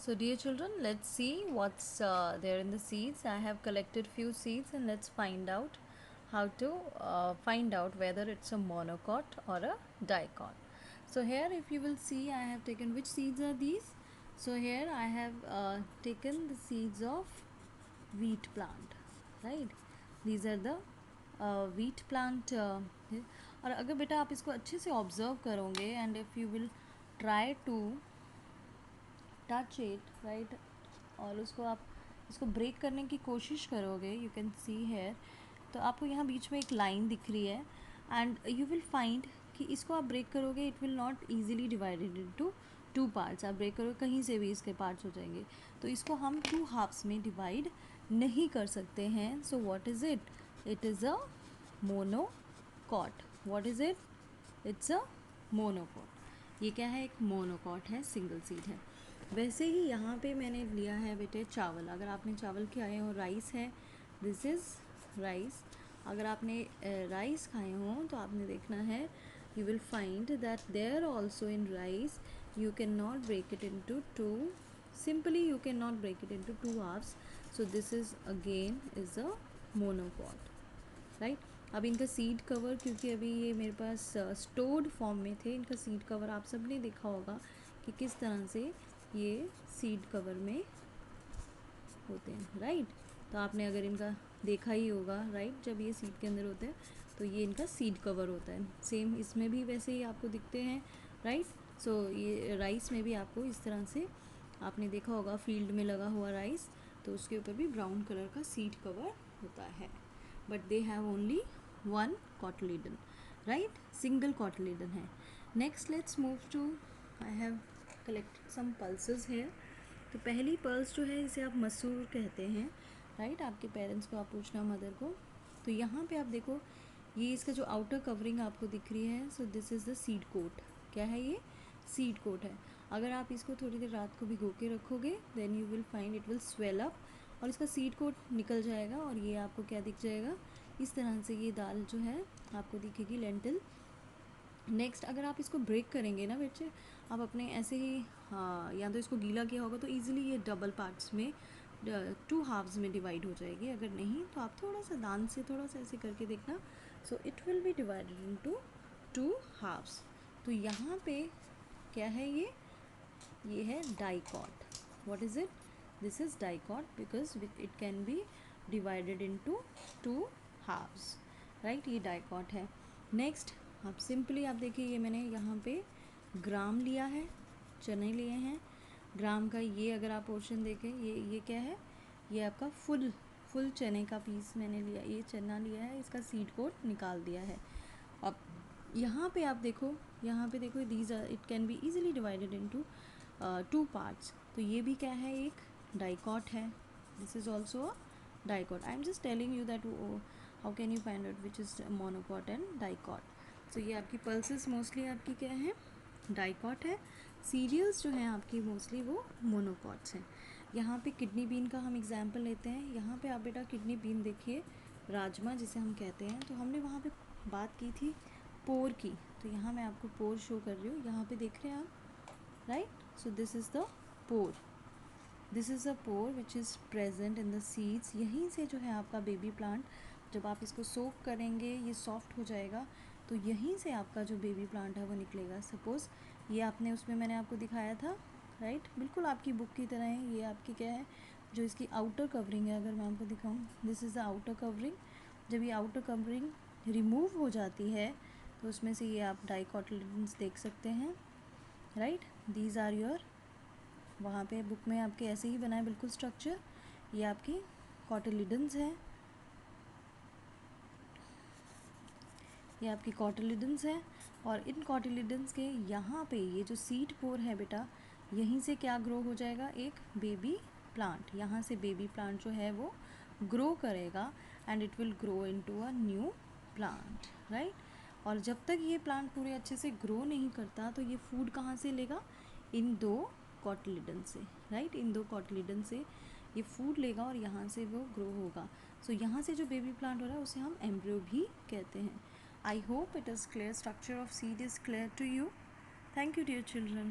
So dear children, let's see what's there in the seeds. I have collected few seeds and let's find out how to find out whether it's a monocot or a dicot. So here if you will see, I have taken, which seeds are these? So here I have taken the seeds of wheat plant, right? These are the wheat plant. और अगर बेटा आप इसको अच्छे से observe करोगे and if you will try to touch it, right, और उसको आप इसको ब्रेक करने की कोशिश करोगे, यू कैन सी हेयर, तो आपको यहाँ बीच में एक लाइन दिख रही है एंड यू विल फाइंड कि इसको आप ब्रेक करोगे, it will not easily divided into two parts. आप ब्रेक करोगे कहीं से भी इसके पार्ट्स हो जाएंगे, तो इसको हम टू हाफ्स में डिवाइड नहीं कर सकते हैं। So what is it? It is a monocot. What is it? It's a monocot. ये क्या है? एक मोनोकॉट है, सिंगल सीड है। वैसे ही यहाँ पे मैंने लिया है बेटे चावल। अगर आपने चावल खाए हो, राइस है, दिस इज़ राइस। अगर आपने राइस खाए हो तो आपने देखना है, you will find that there also in rice you cannot break it into two, simply you cannot break it into two halves. So this is again is a monopod, right? अब इनका seed cover, क्योंकि अभी ये मेरे पास stored form में थे, इनका seed cover आप सब ने देखा होगा कि किस तरह से ये सीड कवर में होते हैं, राइट? तो आपने अगर इनका देखा ही होगा, राइट, जब ये सीड के अंदर होते हैं तो ये इनका सीड कवर होता है। सेम इसमें भी वैसे ही आपको दिखते हैं, राइट? सो ये राइस में भी आपको इस तरह से आपने देखा होगा, फील्ड में लगा हुआ राइस, तो उसके ऊपर भी ब्राउन कलर का सीड कवर होता है, but they have only one cotyledon, right? Single cotyledon है। Next let's move to, I have collected some pulses here. तो पहली पल्स जो है, इसे आप मसूर कहते हैं, राइट? आपके पेरेंट्स को आप पूछना, मदर को। तो यहाँ पे आप देखो, ये इसका जो आउटर कवरिंग आपको दिख रही है, so this is the seed coat. क्या है ये? सीड कोट है। अगर आप इसको थोड़ी देर रात को भिगो के रखोगे, then you will find it will swell up और इसका सीड कोट निकल जाएगा और ये आपको क्या दिख जाएगा, इस तरह से ये दाल जो है आपको दिखेगी, लेंटिल। नेक्स्ट अगर आप इसको ब्रेक करेंगे ना बच्चे, आप अपने ऐसे ही, हाँ, या तो इसको गीला किया होगा तो ईजिली ये डबल पार्ट्स में, टू हाफ्स में डिवाइड हो जाएगी। अगर नहीं तो आप थोड़ा सा दान से थोड़ा सा ऐसे करके देखना, so it will be divided into two halves. तो यहाँ पे क्या है ये है dicot. What is it? This is dicot because it can be divided into two halves, right? ये डाइकॉट है। नेक्स्ट आप सिंपली आप देखिए, ये मैंने यहाँ पे ग्राम लिया है, चने लिए हैं। ग्राम का ये अगर आप पोर्शन देखें, ये क्या है? ये आपका फुल चने का पीस मैंने लिया, ये चना लिया है, इसका सीड कोट निकाल दिया है। अब यहाँ पे आप देखो, यहाँ पे देखो, these are, it can be easily divided into two parts. तो ये भी क्या है? एक डाइकॉट है। This is also a dicot. I am just telling you that how can you find out which is monocot and dicot. तो ये आपकी पल्सेस मोस्टली आपकी क्या है? डाइकॉट है। सीरियल्स जो हैं आपकी मोस्टली वो मोनोकॉट्स हैं। यहाँ पे किडनी बीन का हम एग्जाम्पल लेते हैं। यहाँ पे आप बेटा किडनी बीन देखिए, राजमा जिसे हम कहते हैं, तो हमने वहाँ पे बात की थी पोर की। तो यहाँ मैं आपको पोर शो कर रही हूँ, यहाँ पे देख रहे हैं आप, right? So this is the pore, this is a pore which is present in the seeds. यहीं से जो है आपका बेबी प्लांट, जब आप इसको सोक करेंगे ये सॉफ्ट हो जाएगा, तो यहीं से आपका जो बेबी प्लांट है वो निकलेगा। सपोज़ ये आपने उसमें मैंने आपको दिखाया था, राइट? बिल्कुल आपकी बुक की तरह है। ये आपकी क्या है? जो इसकी आउटर कवरिंग है, अगर मैं आपको दिखाऊँ, this is the outer covering. जब ये आउटर कवरिंग रिमूव हो जाती है तो उसमें से ये आप डाइकोटिलेडन्स देख सकते हैं, राइट? दीज आर योर, वहाँ पे बुक में आपके ऐसे ही बनाए बिल्कुल स्ट्रक्चर। ये आपकी कॉटिलिडन्स है, ये आपकी कॉटिलिडन्स है। और इन कॉटिलिडन्स के यहाँ पे ये जो सीड पोर है बेटा, यहीं से क्या ग्रो हो जाएगा? एक बेबी प्लांट। यहाँ से बेबी प्लांट जो है वो ग्रो करेगा and it will grow into a new plant, right? और जब तक ये प्लांट पूरे अच्छे से ग्रो नहीं करता तो ये फूड कहाँ से लेगा? इन दो कॉटिलिडन से, राइट? इन दो कॉटिलिडन से ये फूड लेगा और यहाँ से वो ग्रो होगा। सो यहाँ से जो बेबी प्लांट हो रहा है उसे हम एम्ब्रियो भी कहते हैं। I hope it is clear. Structure of seed is clear to you. Thank you, dear children.